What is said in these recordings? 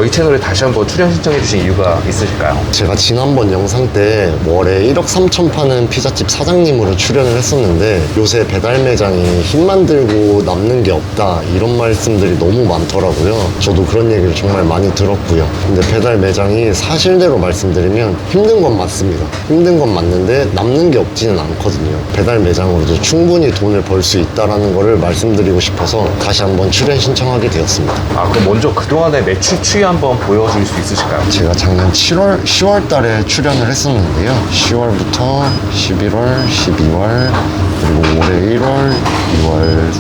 저희 채널에 다시 한번 출연 신청해 주신 이유가 있으실까요? 제가 지난번 영상 때 월에 1억 3천 파는 피자집 사장님으로 출연을 했었는데 요새 배달 매장이 힘만 들고 남는 게 없다 이런 말씀들이 너무 많더라고요. 저도 그런 얘기를 정말 많이 들었고요. 근데 배달 매장이 사실대로 말씀드리면 힘든 건 맞습니다. 힘든 건 맞는데 남는 게 없지는 않거든요. 배달 매장으로도 충분히 돈을 벌 수 있다는 거를 말씀드리고 싶어서 다시 한번 출연 신청하게 되었습니다. 그럼 먼저 그동안의 매출 추이 한번 보여줄 수 있으실까요? 제가 작년 10월 달에 출연을 했었는데요. 10월부터 11월, 12월, 그리고 올해 1월, 2월,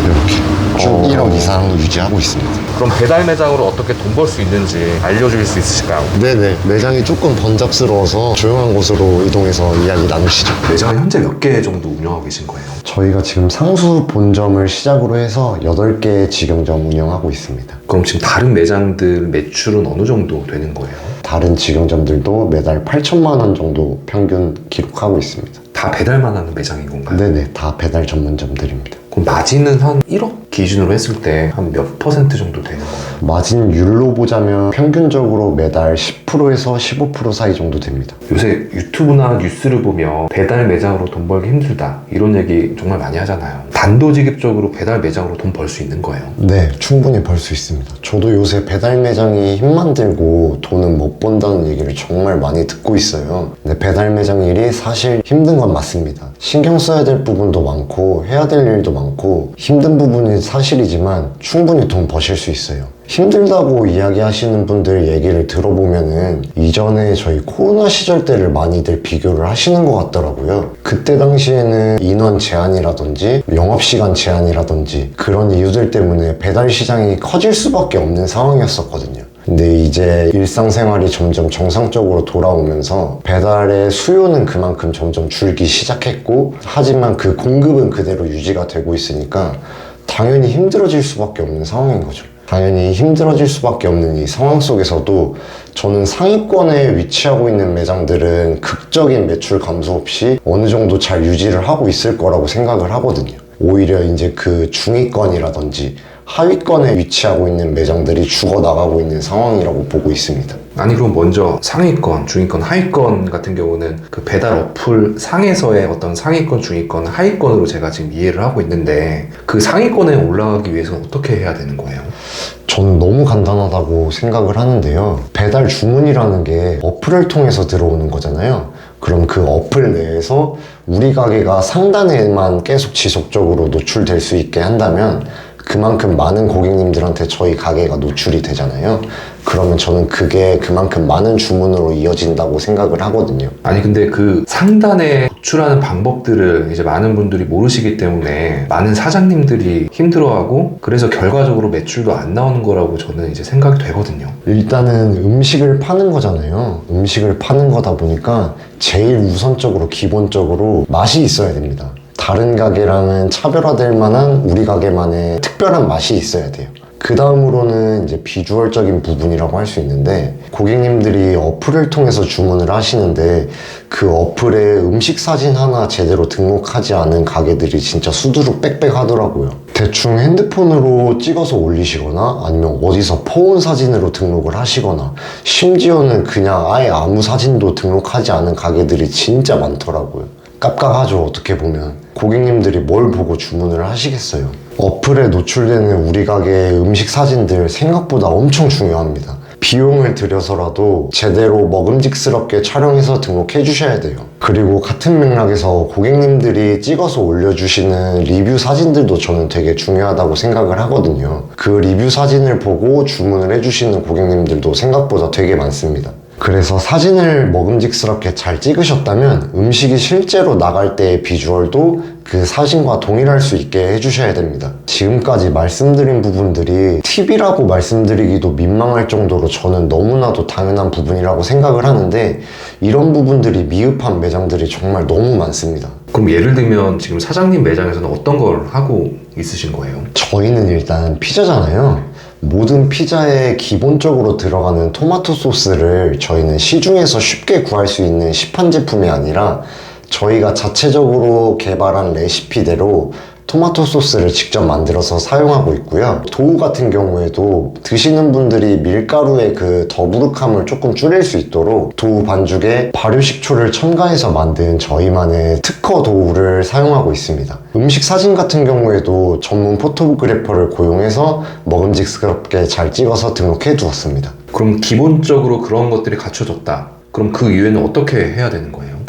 이렇게 쭉 1억 이상 유지하고 있습니다. 그럼 배달 매장으로 어떻게 돈 벌 수 있는지 알려줄 수 있으실까요? 네네, 매장이 조금 번잡스러워서 조용한 곳으로 이동해서 이야기 나누시죠. 매장은 현재 몇 개 정도 운영하고 계신 거예요? 저희가 지금 상수 본점을 시작으로 해서 8개의 직영점 운영하고 있습니다. 그럼 지금 다른 매장들 매출은 어느 정도 되는 거예요? 다른 직영점들도 매달 8천만 원 정도 평균 기록하고 있습니다. 다 배달만 하는 매장인 건가요? 네네, 다 배달 전문점들입니다. 그럼 마진은 한 1억 기준으로 했을 때 한 몇 퍼센트 정도 되는 거예요? 마진율로 보자면 평균적으로 매달 10%에서 15% 사이 정도 됩니다. 요새 유튜브나 뉴스를 보면 배달 매장으로 돈 벌기 힘들다 이런 얘기 정말 많이 하잖아요. 단도직입적으로 배달 매장으로 돈 벌 수 있는 거예요? 네, 충분히 벌 수 있습니다. 저도 요새 배달 매장이 힘만 들고 돈은 못 번다는 얘기를 정말 많이 듣고 있어요. 근데 배달 매장 일이 사실 힘든 건 맞습니다. 신경 써야 될 부분도 많고 해야 될 일도 많고 힘든 부분이 사실이지만 충분히 돈 버실 수 있어요. 힘들다고 이야기하시는 분들 얘기를 들어보면은 이전에 저희 코로나 시절 때를 많이들 비교를 하시는 것 같더라고요. 그때 당시에는 인원 제한이라든지 영업시간 제한이라든지 그런 이유들 때문에 배달 시장이 커질 수밖에 없는 상황이었었거든요. 근데 이제 일상생활이 점점 정상적으로 돌아오면서 배달의 수요는 그만큼 점점 줄기 시작했고 하지만 그 공급은 그대로 유지가 되고 있으니까 당연히 힘들어질 수밖에 없는 상황인 거죠. 당연히 힘들어질 수밖에 없는 이 상황 속에서도 저는 상위권에 위치하고 있는 매장들은 극적인 매출 감소 없이 어느 정도 잘 유지를 하고 있을 거라고 생각을 하거든요. 오히려 이제 그 중위권이라든지 하위권에 위치하고 있는 매장들이 죽어나가고 있는 상황이라고 보고 있습니다. 아니 그럼 먼저 상위권, 중위권, 하위권 같은 경우는 그 배달 어플 상에서의 어떤 상위권, 중위권, 하위권으로 제가 지금 이해를 하고 있는데 그 상위권에 올라가기 위해서는 어떻게 해야 되는 거예요? 저는 너무 간단하다고 생각을 하는데요. 배달 주문이라는 게 어플을 통해서 들어오는 거잖아요. 그럼 그 어플 내에서 우리 가게가 상단에만 계속 지속적으로 노출될 수 있게 한다면 그만큼 많은 고객님들한테 저희 가게가 노출이 되잖아요. 그러면 저는 그게 그만큼 많은 주문으로 이어진다고 생각을 하거든요. 아니 근데 그 상단에 노출하는 방법들을 이제 많은 분들이 모르시기 때문에 많은 사장님들이 힘들어하고 그래서 결과적으로 매출도 안 나오는 거라고 저는 이제 생각이 되거든요. 일단은 음식을 파는 거잖아요. 음식을 파는 거다 보니까 제일 우선적으로 기본적으로 맛이 있어야 됩니다. 다른 가게랑은 차별화될 만한 우리 가게만의 특별한 맛이 있어야 돼요. 그 다음으로는 이제 비주얼적인 부분이라고 할 수 있는데 고객님들이 어플을 통해서 주문을 하시는데 그 어플에 음식 사진 하나 제대로 등록하지 않은 가게들이 진짜 수두룩 빽빽 하더라고요. 대충 핸드폰으로 찍어서 올리시거나 아니면 어디서 퍼온 사진으로 등록을 하시거나 심지어는 그냥 아예 아무 사진도 등록하지 않은 가게들이 진짜 많더라고요. 깝깝하죠, 어떻게 보면. 고객님들이 뭘 보고 주문을 하시겠어요. 어플에 노출되는 우리 가게의 음식 사진들 생각보다 엄청 중요합니다. 비용을 들여서라도 제대로 먹음직스럽게 촬영해서 등록해 주셔야 돼요. 그리고 같은 맥락에서 고객님들이 찍어서 올려주시는 리뷰 사진들도 저는 되게 중요하다고 생각을 하거든요. 그 리뷰 사진을 보고 주문을 해주시는 고객님들도 생각보다 되게 많습니다. 그래서 사진을 먹음직스럽게 잘 찍으셨다면 음식이 실제로 나갈 때의 비주얼도 그 사진과 동일할 수 있게 해주셔야 됩니다. 지금까지 말씀드린 부분들이 팁이라고 말씀드리기도 민망할 정도로 저는 너무나도 당연한 부분이라고 생각을 하는데 이런 부분들이 미흡한 매장들이 정말 너무 많습니다. 그럼 예를 들면 지금 사장님 매장에서는 어떤 걸 하고 있으신 거예요? 저희는 일단 피자잖아요. 모든 피자에 기본적으로 들어가는 토마토 소스를 저희는 시중에서 쉽게 구할 수 있는 시판 제품이 아니라 저희가 자체적으로 개발한 레시피대로 토마토 소스를 직접 만들어서 사용하고 있고요. 도우 같은 경우에도 드시는 분들이 밀가루의 그 더부룩함을 조금 줄일 수 있도록 도우 반죽에 발효식초를 첨가해서 만든 저희만의 특허 도우를 사용하고 있습니다. 음식 사진 같은 경우에도 전문 포토그래퍼를 고용해서 먹음직스럽게 잘 찍어서 등록해 두었습니다. 그럼 기본적으로 그런 것들이 갖춰졌다. 그럼 그 이후에는 어떻게 해야 되는 거예요?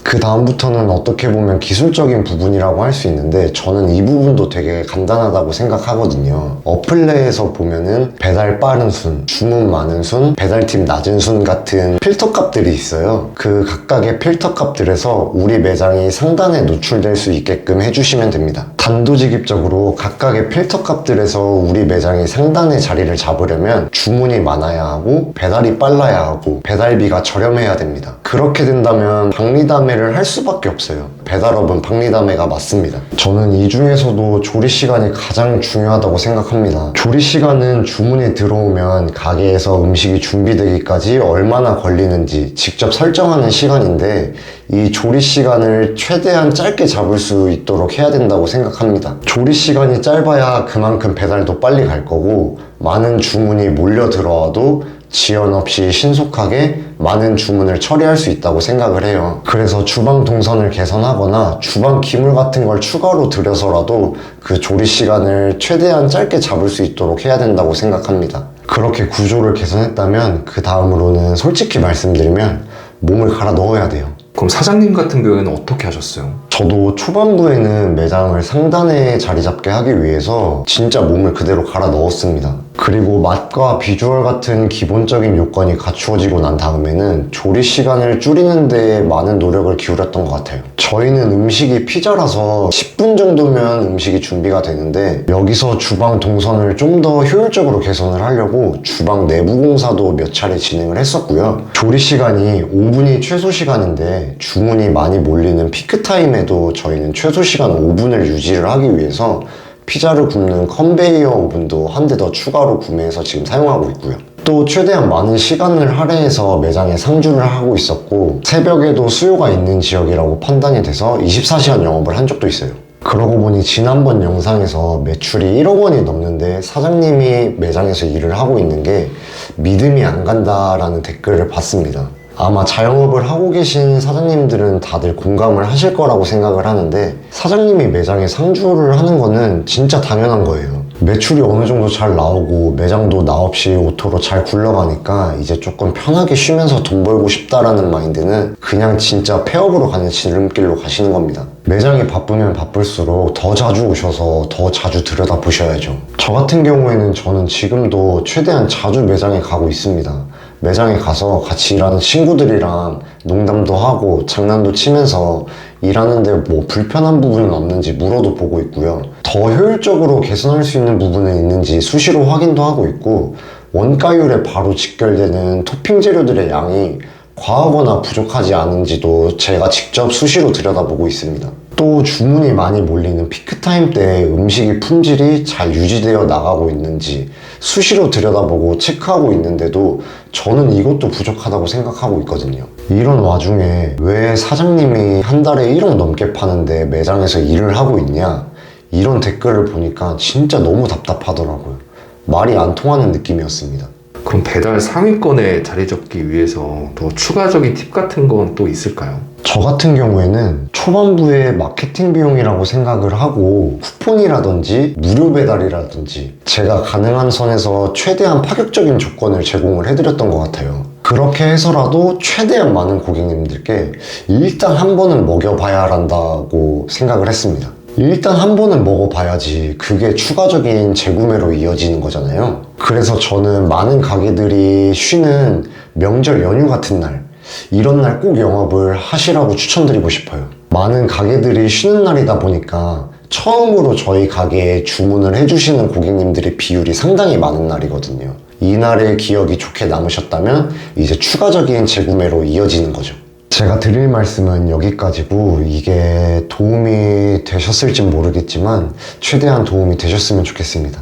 그 다음부터는 어떻게 보면 기술적인 부분이라고 할 수 있는데 저는 이 부분도 되게 간단하다고 생각하거든요. 어플 내에서 보면은 배달 빠른 순, 주문 많은 순, 배달팁 낮은 순 같은 필터 값들이 있어요. 그 각각의 필터 값들에서 우리 매장이 상단에 노출될 수 있게끔 해주시면 됩니다. 단도직입적으로 각각의 필터 값들에서 우리 매장이 상단에 자리를 잡으려면 주문이 많아야 하고 배달이 빨라야 하고 배달비가 저렴해야 됩니다. 그렇게 된다면 박리담회를 할 수밖에 없어요. 배달업은 박리담회가 맞습니다. 저는 이 중에서도 조리 시간이 가장 중요하다고 생각합니다. 조리 시간은 주문이 들어오면 가게에서 음식이 준비되기까지 얼마나 걸리는지 직접 설정하는 시간인데 이 조리 시간을 최대한 짧게 잡을 수 있도록 해야 된다고 생각합니다. 조리 시간이 짧아야 그만큼 배달도 빨리 갈 거고 많은 주문이 몰려 들어와도 지연 없이 신속하게 많은 주문을 처리할 수 있다고 생각을 해요. 그래서 주방 동선을 개선하거나 주방 기물 같은 걸 추가로 들여서라도 그 조리 시간을 최대한 짧게 잡을 수 있도록 해야 된다고 생각합니다. 그렇게 구조를 개선했다면 그 다음으로는 솔직히 말씀드리면 몸을 갈아 넣어야 돼요. 그럼 사장님 같은 경우에는 어떻게 하셨어요? 저도 초반부에는 매장을 상단에 자리 잡게 하기 위해서 진짜 몸을 그대로 갈아 넣었습니다. 그리고 맛과 비주얼 같은 기본적인 요건이 갖추어지고 난 다음에는 조리 시간을 줄이는 데 많은 노력을 기울였던 것 같아요. 저희는 음식이 피자라서 10분 정도면 음식이 준비가 되는데 여기서 주방 동선을 좀 더 효율적으로 개선을 하려고 주방 내부 공사도 몇 차례 진행을 했었고요. 조리 시간이 5분이 최소 시간인데 주문이 많이 몰리는 피크타임에도 저희는 최소 시간 5분을 유지를 하기 위해서 피자를 굽는 컨베이어 오븐도 한 대 더 추가로 구매해서 지금 사용하고 있고요. 또 최대한 많은 시간을 할애해서 매장에 상주를 하고 있었고 새벽에도 수요가 있는 지역이라고 판단이 돼서 24시간 영업을 한 적도 있어요. 그러고 보니 지난번 영상에서 매출이 1억 원이 넘는데 사장님이 매장에서 일을 하고 있는 게 믿음이 안 간다라는 댓글을 봤습니다. 아마 자영업을 하고 계신 사장님들은 다들 공감을 하실 거라고 생각을 하는데 사장님이 매장에 상주를 하는 거는 진짜 당연한 거예요. 매출이 어느 정도 잘 나오고 매장도 나 없이 오토로 잘 굴러가니까 이제 조금 편하게 쉬면서 돈 벌고 싶다라는 마인드는 그냥 진짜 폐업으로 가는 지름길로 가시는 겁니다. 매장이 바쁘면 바쁠수록 더 자주 오셔서 더 자주 들여다보셔야죠. 저 같은 경우에는 저는 지금도 최대한 자주 매장에 가고 있습니다. 매장에 가서 같이 일하는 친구들이랑 농담도 하고 장난도 치면서 일하는데 뭐 불편한 부분은 없는지 물어도 보고 있고요. 더 효율적으로 개선할 수 있는 부분은 있는지 수시로 확인도 하고 있고 원가율에 바로 직결되는 토핑 재료들의 양이 과하거나 부족하지 않은지도 제가 직접 수시로 들여다보고 있습니다. 또 주문이 많이 몰리는 피크타임 때 음식의 품질이 잘 유지되어 나가고 있는지 수시로 들여다보고 체크하고 있는데도 저는 이것도 부족하다고 생각하고 있거든요. 이런 와중에 왜 사장님이 한 달에 1억 넘게 파는데 매장에서 일을 하고 있냐? 이런 댓글을 보니까 진짜 너무 답답하더라고요. 말이 안 통하는 느낌이었습니다. 그럼 배달 상위권에 자리 잡기 위해서 또 추가적인 팁 같은 건 또 있을까요? 저 같은 경우에는 초반부에 마케팅 비용이라고 생각을 하고 쿠폰이라든지 무료 배달이라든지 제가 가능한 선에서 최대한 파격적인 조건을 제공을 해드렸던 것 같아요. 그렇게 해서라도 최대한 많은 고객님들께 일단 한 번은 먹여봐야 한다고 생각을 했습니다. 일단 한 번은 먹어봐야지 그게 추가적인 재구매로 이어지는 거잖아요. 그래서 저는 많은 가게들이 쉬는 명절 연휴 같은 날 이런 날 꼭 영업을 하시라고 추천드리고 싶어요. 많은 가게들이 쉬는 날이다 보니까 처음으로 저희 가게에 주문을 해주시는 고객님들의 비율이 상당히 많은 날이거든요. 이날의 기억이 좋게 남으셨다면 이제 추가적인 재구매로 이어지는 거죠. 제가 드릴 말씀은 여기까지고 이게 도움이 되셨을지 모르겠지만 최대한 도움이 되셨으면 좋겠습니다.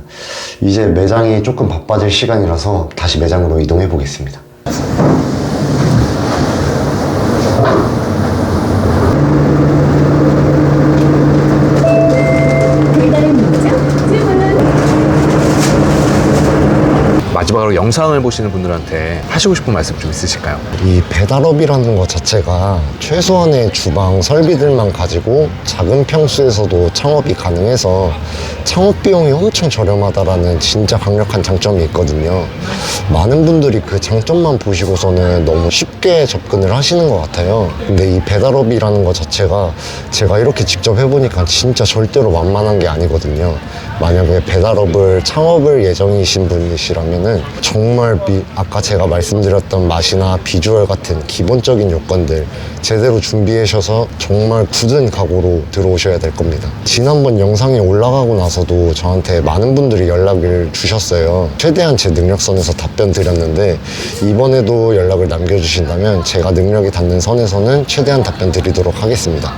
이제 매장이 조금 바빠질 시간이라서 다시 매장으로 이동해 보겠습니다. 마지막으로 영상을 보시는 분들한테 하시고 싶은 말씀 좀 있으실까요? 이 배달업이라는 것 자체가 최소한의 주방 설비들만 가지고 작은 평수에서도 창업이 가능해서 창업 비용이 엄청 저렴하다라는 진짜 강력한 장점이 있거든요. 많은 분들이 그 장점만 보시고서는 너무 쉽게 접근을 하시는 것 같아요. 근데 이 배달업이라는 것 자체가 제가 이렇게 직접 해보니까 진짜 절대로 만만한 게 아니거든요. 만약에 배달업을 창업을 예정이신 분이시라면은 정말 아까 제가 말씀드렸던 맛이나 비주얼 같은 기본적인 요건들 제대로 준비하셔서 정말 굳은 각오로 들어오셔야 될 겁니다. 지난번 영상이 올라가고 나서도 저한테 많은 분들이 연락을 주셨어요. 최대한 제 능력선에서 답변 드렸는데 이번에도 연락을 남겨주신다면 제가 능력이 닿는 선에서는 최대한 답변 드리도록 하겠습니다.